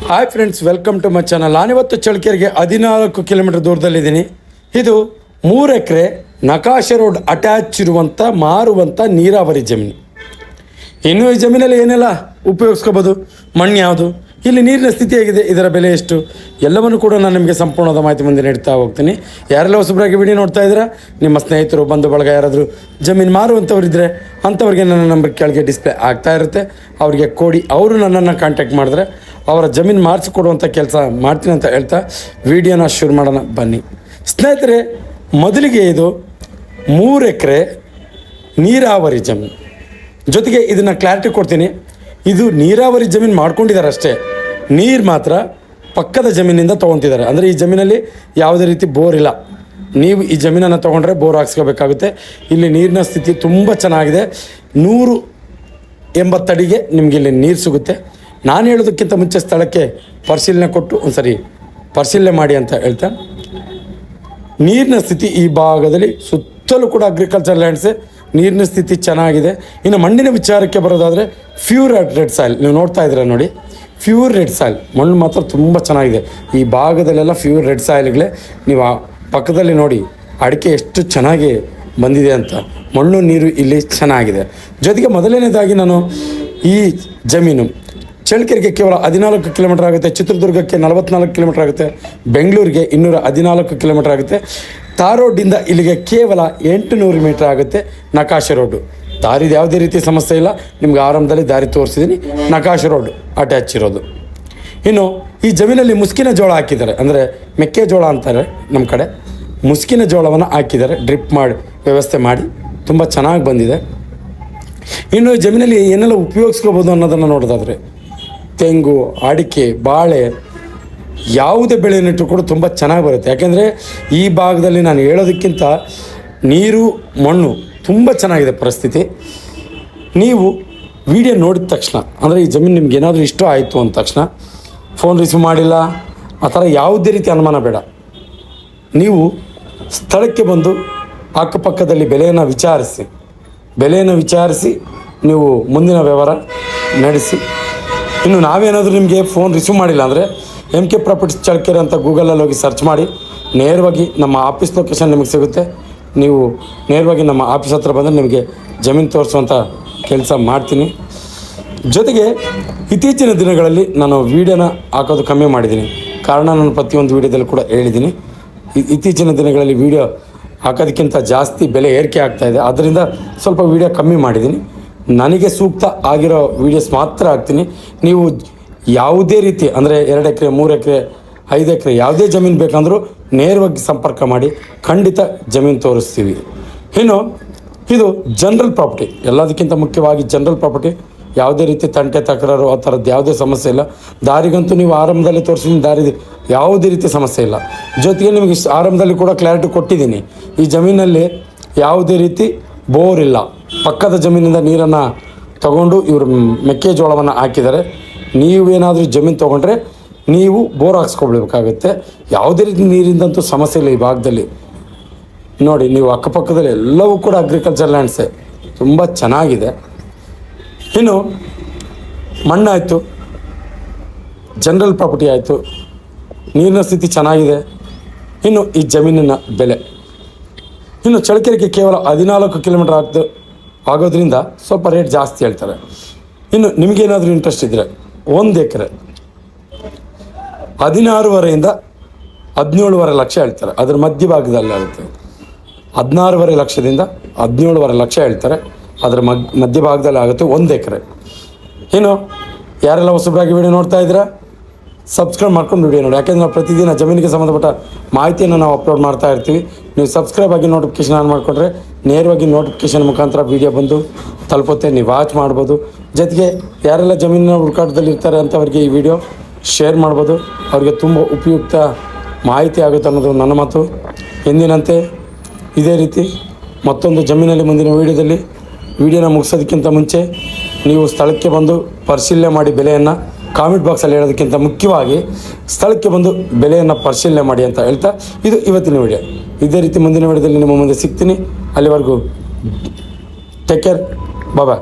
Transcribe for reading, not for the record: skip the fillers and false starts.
Hi friends, welcome to my channel. ನಾನಿವತ್ತು ಚಳ್ಳಕೆರೆಗೆ 14 kilometre ದೂರದಲ್ಲಿದ್ದೀನಿ. ಇದು 3 ಎಕರೆ ನಕಾಶೆ ರೋಡ್ ಅಟ್ಯಾಚ್ ಇರುವಂಥ ಮಾರುವಂಥ ನೀರಾವರಿ ಜಮೀನು. ಇನ್ನು ಈ ಜಮೀನಲ್ಲಿ ಏನೆಲ್ಲ ಉಪಯೋಗಿಸ್ಕೋಬೋದು, ಮಣ್ಣು ಯಾವುದು, ಇಲ್ಲಿ ನೀರಿನ ಸ್ಥಿತಿ ಹೇಗಿದೆ, ಇದರ ಬೆಲೆ ಎಷ್ಟು, ಎಲ್ಲವನ್ನು ಕೂಡ ನಾನು ನಿಮಗೆ ಸಂಪೂರ್ಣವಾದ ಮಾಹಿತಿ ಮುಂದೆ ನೀಡ್ತಾ ಹೋಗ್ತೀನಿ. ಯಾರೆಲ್ಲ ಹೊಸಬರಾಗಿ ವಿಡಿಯೋ ನೋಡ್ತಾ ಇದ್ದೀರಾ, ನಿಮ್ಮ ಸ್ನೇಹಿತರು ಬಂಧು ಬಳಗ ಯಾರಾದರೂ ಜಮೀನು ಮಾರುವಂಥವ್ರಿದ್ದರೆ ಅಂಥವ್ರಿಗೆ ನನ್ನ ನಂಬರ್ ಕೆಳಗೆ ಡಿಸ್ಪ್ಲೇ ಆಗ್ತಾ ಇರುತ್ತೆ. ಅವರಿಗೆ ಕೊಡಿ, ಅವರು ನನ್ನನ್ನು ಕಾಂಟ್ಯಾಕ್ಟ್ ಮಾಡಿದ್ರೆ ಅವರ ಜಮೀನು ಮಾರಿಸಿಕೊಡುವಂಥ ಕೆಲಸ ಮಾಡ್ತೀನಿ ಅಂತ ಹೇಳ್ತಾ ವಿಡಿಯೋನ ಶುರು ಮಾಡೋಣ ಬನ್ನಿ ಸ್ನೇಹಿತರೆ. ಮೊದಲಿಗೆ ಇದು 3 ಎಕರೆ ನೀರಾವರಿ ಜಮೀನು, ಜೊತೆಗೆ ಇದನ್ನು ಕ್ಲಾರಿಟಿ ಕೊಡ್ತೀನಿ. ಇದು ನೀರಾವರಿ ಜಮೀನು ಮಾಡ್ಕೊಂಡಿದ್ದಾರೆ ಅಷ್ಟೇ, ನೀರು ಮಾತ್ರ ಪಕ್ಕದ ಜಮೀನಿಂದ ತೊಗೊತಿದ್ದಾರೆ. ಅಂದರೆ ಈ ಜಮೀನಲ್ಲಿ ಯಾವುದೇ ರೀತಿ ಬೋರ್ ಇಲ್ಲ. ನೀವು ಈ ಜಮೀನನ್ನು ತೊಗೊಂಡ್ರೆ ಬೋರ್ ಹಾಕ್ಸ್ಕೋಬೇಕಾಗುತ್ತೆ. ಇಲ್ಲಿ ನೀರಿನ ಸ್ಥಿತಿ ತುಂಬ ಚೆನ್ನಾಗಿದೆ. 180 ಅಡಿಗೆ ನಿಮಗೆ ಇಲ್ಲಿ ನೀರು ಸಿಗುತ್ತೆ. ನಾನು ಹೇಳೋದಕ್ಕಿಂತ ಮುಂಚೆ ಸ್ಥಳಕ್ಕೆ ಪರಿಶೀಲನೆ ಕೊಟ್ಟು ಪರಿಶೀಲನೆ ಮಾಡಿ ಅಂತ ಹೇಳ್ತಾ, ನೀರಿನ ಸ್ಥಿತಿ ಈ ಭಾಗದಲ್ಲಿ ಸುತ್ತಲೂ ಕೂಡ ಅಗ್ರಿಕಲ್ಚರ್ ಲ್ಯಾಂಡ್ಸೇ, ನೀರಿನ ಸ್ಥಿತಿ ಚೆನ್ನಾಗಿದೆ. ಇನ್ನು ಮಣ್ಣಿನ ವಿಚಾರಕ್ಕೆ ಬರೋದಾದರೆ ಪ್ಯೂರ್ ರೆಡ್ ಸಾಯಿಲ್ ನೀವು ನೋಡ್ತಾ ಇದ್ದೀರಾ ನೋಡಿ, ಪ್ಯೂರ್ ರೆಡ್ ಸಾಯಿಲ್ ಮಣ್ಣು ಮಾತ್ರ ತುಂಬ ಚೆನ್ನಾಗಿದೆ. ಈ ಭಾಗದಲ್ಲೆಲ್ಲ ಪ್ಯೂರ್ ರೆಡ್ ಸಾಯಿಲ್ಗಳೇ. ನೀವು ಆ ಪಕ್ಕದಲ್ಲಿ ನೋಡಿ ಅಡಿಕೆ ಎಷ್ಟು ಚೆನ್ನಾಗಿ ಬಂದಿದೆ ಅಂತ. ಮಣ್ಣು ನೀರು ಇಲ್ಲಿ ಚೆನ್ನಾಗಿದೆ. ಜೊತೆಗೆ ಮೊದಲನೇದಾಗಿ ನಾನು ಈ ಜಮೀನು ಚಳ್ಳಕೆರೆಗೆ ಕೇವಲ 14 ಕಿಲೋಮೀಟರ್ ಆಗುತ್ತೆ, ಚಿತ್ರದುರ್ಗಕ್ಕೆ 44 ಕಿಲೋಮೀಟರ್ ಆಗುತ್ತೆ, ಬೆಂಗಳೂರಿಗೆ 214 ಕಿಲೋಮೀಟರ್ ಆಗುತ್ತೆ. ತಾರ್ ರೋಡಿಂದ ಇಲ್ಲಿಗೆ ಕೇವಲ 800 ಮೀಟರ್ ಆಗುತ್ತೆ. ನಕಾಶೆ ರೋಡು, ದಾರಿದು ಯಾವುದೇ ರೀತಿ ಸಮಸ್ಯೆ ಇಲ್ಲ. ನಿಮ್ಗೆ ಆರಂಭದಲ್ಲಿ ದಾರಿ ತೋರಿಸಿದ್ದೀನಿ. ನಕಾಶೆ ರೋಡ್ ಅಟ್ಯಾಚ್ ಇರೋದು. ಇನ್ನು ಈ ಜಮೀನಲ್ಲಿ ಮುಸ್ಕಿನ ಜೋಳ ಹಾಕಿದ್ದಾರೆ, ಅಂದರೆ ಮೆಕ್ಕೆಜೋಳ ಅಂತಾರೆ ನಮ್ಮ ಕಡೆ. ಮುಸ್ಕಿನ ಜೋಳವನ್ನು ಹಾಕಿದ್ದಾರೆ, ಡ್ರಿಪ್ ಮಾಡಿ ವ್ಯವಸ್ಥೆ ಮಾಡಿ ತುಂಬ ಚೆನ್ನಾಗಿ ಬಂದಿದೆ. ಇನ್ನು ಈ ಜಮೀನಲ್ಲಿ ಏನೆಲ್ಲ ಉಪಯೋಗಿಸ್ಕೋಬೋದು ಅನ್ನೋದನ್ನು ನೋಡೋದಾದರೆ ತೆಂಗು, ಅಡಿಕೆ, ಬಾಳೆ, ಯಾವುದೇ ಬೆಳೆ ನೆಟ್ಟರು ಕೂಡ ತುಂಬ ಚೆನ್ನಾಗಿ ಬರುತ್ತೆ. ಯಾಕೆಂದರೆ ಈ ಭಾಗದಲ್ಲಿ ನಾನು ಹೇಳೋದಕ್ಕಿಂತ ನೀರು ಮಣ್ಣು ತುಂಬ ಚೆನ್ನಾಗಿದೆ ಪರಿಸ್ಥಿತಿ. ನೀವು ವಿಡಿಯೋ ನೋಡಿದ ತಕ್ಷಣ, ಅಂದರೆ ಈ ಜಮೀನು ನಿಮ್ಗೆ ಏನಾದರೂ ಇಷ್ಟ ಆಯಿತು ಅಂದ ತಕ್ಷಣ ಫೋನ್ ರಿಸೀವ್ ಮಾಡಿಲ್ಲ ಆ ಥರ ಯಾವುದೇ ರೀತಿ ಅನುಮಾನ ಬೇಡ. ನೀವು ಸ್ಥಳಕ್ಕೆ ಬಂದು ಅಕ್ಕಪಕ್ಕದಲ್ಲಿ ಬೆಲೆಯನ್ನು ವಿಚಾರಿಸಿ ನೀವು ಮುಂದಿನ ವ್ಯವಹಾರ ನಡೆಸಿ. ಇನ್ನು ನಾವೇನಾದರೂ ನಿಮಗೆ ಫೋನ್ ರಿಸೀವ್ ಮಾಡಿಲ್ಲ ಅಂದರೆ MK ಪ್ರಾಪರ್ಟೀಸ್ ಚಳ್ಳಕೆರೆ ಅಂತ ಗೂಗಲಲ್ಲಿ ಹೋಗಿ ಸರ್ಚ್ ಮಾಡಿ ನೇರವಾಗಿ ನಮ್ಮ ಆಫೀಸ್ ಲೊಕೇಶನ್ ನಿಮಗೆ ಸಿಗುತ್ತೆ. ನೀವು ನೇರವಾಗಿ ನಮ್ಮ ಆಫೀಸ್ ಹತ್ರ ಬಂದರೆ ನಿಮಗೆ ಜಮೀನು ತೋರಿಸುವಂಥ ಕೆಲಸ ಮಾಡ್ತೀನಿ. ಜೊತೆಗೆ ಇತ್ತೀಚಿನ ದಿನಗಳಲ್ಲಿ ನಾನು ವೀಡಿಯೋನ ಹಾಕೋದು ಕಮ್ಮಿ ಮಾಡಿದ್ದೀನಿ. ಕಾರಣ ನಾನು ಪ್ರತಿಯೊಂದು ವೀಡಿಯೋದಲ್ಲಿ ಕೂಡ ಹೇಳಿದ್ದೀನಿ. ಇತ್ತೀಚಿನ ದಿನಗಳಲ್ಲಿ ವೀಡಿಯೋ ಹಾಕೋದಕ್ಕಿಂತ ಜಾಸ್ತಿ ಬೆಲೆ ಏರಿಕೆ ಆಗ್ತಾಯಿದೆ. ಆದ್ದರಿಂದ ಸ್ವಲ್ಪ ವೀಡಿಯೋ ಕಮ್ಮಿ ಮಾಡಿದ್ದೀನಿ. ನನಗೆ ಸೂಕ್ತ ಆಗಿರೋ ವೀಡಿಯೋಸ್ ಮಾತ್ರ ಹಾಕ್ತೀನಿ. ನೀವು ಯಾವುದೇ ರೀತಿ, ಅಂದರೆ 2 ಎಕರೆ 3 ಎಕರೆ 5 ಎಕರೆ ಯಾವುದೇ ಜಮೀನು ಬೇಕಂದರೂ ನೇರವಾಗಿ ಸಂಪರ್ಕ ಮಾಡಿ, ಖಂಡಿತ ಜಮೀನು ತೋರಿಸ್ತೀವಿ. ಇನ್ನು ಇದು ಜನರಲ್ ಪ್ರಾಪರ್ಟಿ, ಎಲ್ಲದಕ್ಕಿಂತ ಮುಖ್ಯವಾಗಿ ಜನರಲ್ ಪ್ರಾಪರ್ಟಿ. ಯಾವುದೇ ರೀತಿ ತಂಟೆ ತಕರಾರು ಆ ಥರದ್ದು ಯಾವುದೇ ಸಮಸ್ಯೆ ಇಲ್ಲ. ದಾರಿಗಂತೂ ನೀವು ಆರಂಭದಲ್ಲಿ ತೋರಿಸಿದ ದಾರಿ ಯಾವುದೇ ರೀತಿ ಸಮಸ್ಯೆ ಇಲ್ಲ. ಜೊತೆಗೆ ನಿಮಗೆ ಆರಂಭದಲ್ಲಿ ಕೂಡ ಕ್ಲಾರಿಟಿ ಕೊಟ್ಟಿದ್ದೀನಿ. ಈ ಜಮೀನಲ್ಲಿ ಯಾವುದೇ ರೀತಿ ಬೋರ್ ಇಲ್ಲ. ಪಕ್ಕದ ಜಮೀನಿಂದ ನೀರನ್ನು ತಗೊಂಡು ಇವರು ಮೆಕ್ಕೆಜೋಳವನ್ನು ಹಾಕಿದ್ದಾರೆ. ನೀವೇನಾದರೂ ಜಮೀನು ತೊಗೊಂಡ್ರೆ ನೀವು ಬೋರ್ ಹಾಕ್ಸ್ಕೊಳ್ಬೇಕಾಗುತ್ತೆ. ಯಾವುದೇ ರೀತಿ ನೀರಿಂದಂತೂ ಸಮಸ್ಯೆ ಇಲ್ಲ ಈ ಭಾಗದಲ್ಲಿ. ನೋಡಿ, ನೀವು ಅಕ್ಕಪಕ್ಕದಲ್ಲಿ ಎಲ್ಲವೂ ಕೂಡ ಅಗ್ರಿಕಲ್ಚರ್ ಲ್ಯಾಂಡ್ಸೇ, ತುಂಬ ಚೆನ್ನಾಗಿದೆ. ಇನ್ನು ಮಣ್ಣಾಯಿತು, ಜನರಲ್ ಪ್ರಾಪರ್ಟಿ ಆಯಿತು, ನೀರಿನ ಸ್ಥಿತಿ ಚೆನ್ನಾಗಿದೆ. ಇನ್ನು ಈ ಜಮೀನಿನ ಬೆಲೆ, ಇನ್ನು ಚಳ್ಳಕೆರೆಗೆ ಕೇವಲ 14 ಕಿಲೋಮೀಟರ್ ಆಗೋದ್ರಿಂದ ಸ್ವಲ್ಪ ರೇಟ್ ಜಾಸ್ತಿ ಹೇಳ್ತಾರೆ. ಇನ್ನು ನಿಮಗೇನಾದರೂ ಇಂಟ್ರೆಸ್ಟ್ ಇದ್ದರೆ 1 ಎಕರೆ 16.5 17.5 ಲಕ್ಷ ಹೇಳ್ತಾರೆ. ಅದರ ಮಧ್ಯಭಾಗದಲ್ಲಿ ಆಗುತ್ತೆ. 16.5 ಲಕ್ಷದಿಂದ 17.5 ಲಕ್ಷ ಹೇಳ್ತಾರೆ. ಅದರ ಮಧ್ಯಭಾಗದಲ್ಲಿ ಆಗುತ್ತೆ 1 ಎಕರೆ. ಇನ್ನು ಯಾರೆಲ್ಲ ಹೊಸಬರಾಗಿ ವಿಡಿಯೋ ನೋಡ್ತಾ ಇದ್ದೀರಾ, ಸಬ್ಸ್ಕ್ರೈಬ್ ಮಾಡ್ಕೊಂಡು ವಿಡಿಯೋ ನೋಡಿ. ಯಾಕೆಂದರೆ ನಾವು ಪ್ರತಿದಿನ ಜಮೀನಿಗೆ ಸಂಬಂಧಪಟ್ಟ ಮಾಹಿತಿಯನ್ನು ನಾವು ಅಪ್ಲೋಡ್ ಮಾಡ್ತಾ ಇರ್ತೀವಿ. ನೀವು ಸಬ್ಸ್ಕ್ರೈಬ್ ಆಗಿ ನೋಟಿಫಿಕೇಷನ್ ಆನ್ ಮಾಡಿಕೊಂಡ್ರೆ ನೇರವಾಗಿ ನೋಟಿಫಿಕೇಷನ್ ಮುಖಾಂತರ ವೀಡಿಯೋ ಬಂದು ತಲುಪುತ್ತೆ, ನೀವು ವಾಚ್ ಮಾಡ್ಬೋದು. ಜೊತೆಗೆ ಯಾರೆಲ್ಲ ಜಮೀನಿನ ಹುಡುಕಾಟದಲ್ಲಿ ಇರ್ತಾರೆ ಅಂಥವ್ರಿಗೆ ಈ ವಿಡಿಯೋ ಶೇರ್ ಮಾಡ್ಬೋದು. ಅವರಿಗೆ ತುಂಬ ಉಪಯುಕ್ತ ಮಾಹಿತಿ ಆಗುತ್ತೆ ಅನ್ನೋದು ನನ್ನ ಮಾತು. ಎಂದಿನಂತೆ ಇದೇ ರೀತಿ ಮತ್ತೊಂದು ಜಮೀನಲ್ಲಿ ಮುಂದಿನ ವಿಡಿಯೋನ ಮುಗಿಸೋದಕ್ಕಿಂತ ಮುಂಚೆ ನೀವು ಸ್ಥಳಕ್ಕೆ ಬಂದು ಪರಿಶೀಲನೆ ಮಾಡಿ ಬೆಲೆಯನ್ನು ಕಾಮೆಂಟ್ ಬಾಕ್ಸಲ್ಲಿ ಹೇಳೋದಕ್ಕಿಂತ ಮುಖ್ಯವಾಗಿ ಸ್ಥಳಕ್ಕೆ ಬಂದು ಬೆಲೆಯನ್ನು ಪರಿಶೀಲನೆ ಮಾಡಿ ಅಂತ ಹೇಳ್ತಾ ಇದು ಇವತ್ತಿನ ವಿಡಿಯೋ. ಇದೇ ರೀತಿ ಮುಂದಿನ ವಿಡಿಯೋದಲ್ಲಿ ನಿಮ್ಮ ಮುಂದೆ ಸಿಗ್ತೀನಿ. ಅಲ್ಲಿವರೆಗೂ ಟೇಕ್ ಕೇರ್, ಬಾಯ್.